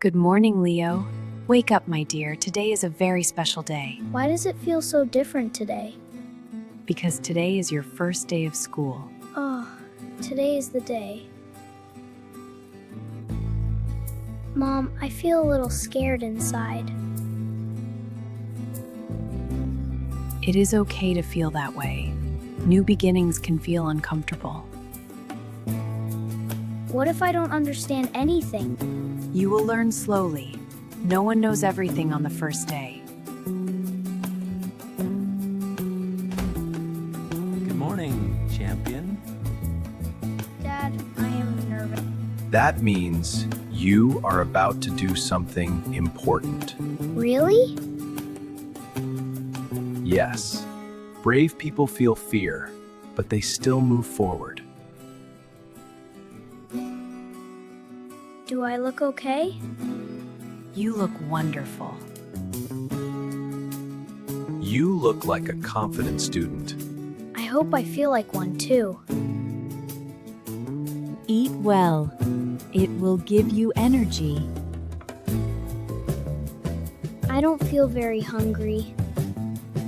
Good morning, Leo. Wake up, my dear. Today is a very special day Why does it feel so different today? because today is your first day of school. Oh, today is the day. Mom, I feel a little scared inside. It is okay to feel that way. New beginnings can feel uncomfortable. What if I don't understand anything? You will learn slowly. No one knows everything on the first day. Good morning, champion. Dad, I am nervous. That means you are about to do something important. Really? Yes, brave people feel fear, but they still move forward. Do I look okay? You look wonderful. You look like a confident student. I hope I feel like one too. Eat well. It will give you energy. I don't feel very hungry.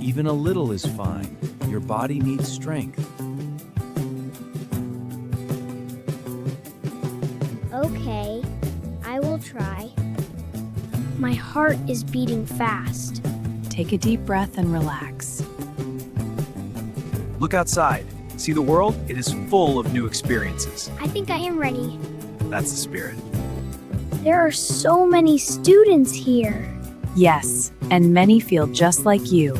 Even a little is fine. Your body needs strength. Okay, I will try. My heart is beating fast. Take a deep breath and relax. Look outside. See the world? It is full of new experiences. I think I am ready. That's the spirit. There are so many students here. Yes, and many feel just like you.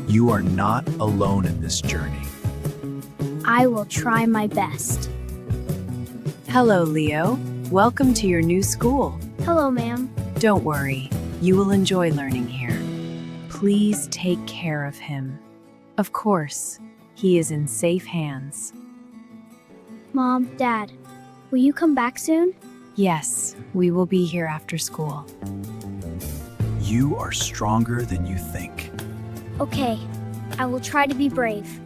You are not alone in this journey. I will try my best. Hello, Leo. Welcome to your new school. Hello, ma'am. Don't worry, you will enjoy learning here. Please take care of him. Of course, he is in safe hands. Mom, Dad, will you come back soon? Yes, we will be here after school. You are stronger than you think. Okay, I will try to be brave.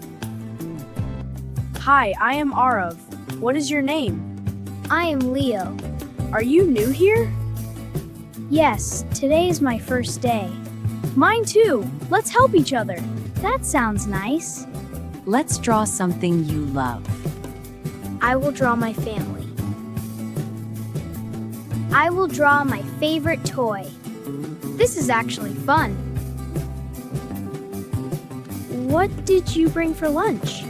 Hi, I am Arav. What is your name? I am Leo. Are you new here? Yes, today is my first day. Mine too. Let's help each other. That sounds nice. Let's draw something you love. I will draw my family. I will draw my favorite toy. This is actually fun. What did you bring for lunch?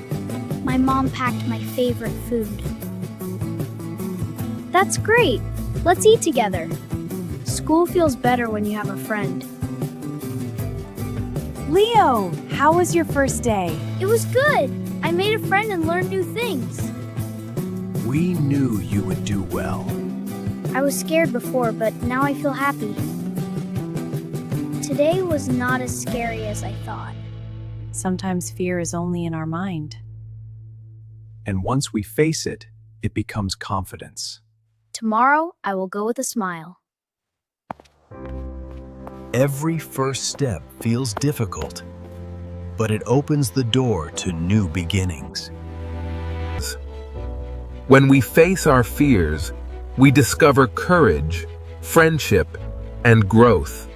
My mom packed my favorite food. That's great. Let's eat together. School feels better when you have a friend. Leo, how was your first day? It was good. I made a friend and learned new things. We knew you would do well. I was scared before, but now I feel happy. Today was not as scary as I thought. Sometimes fear is only in our mind. And once we face it, it becomes confidence. Tomorrow, I will go with a smile. Every first step feels difficult, but it opens the door to new beginnings. When we face our fears, we discover courage, friendship, and growth.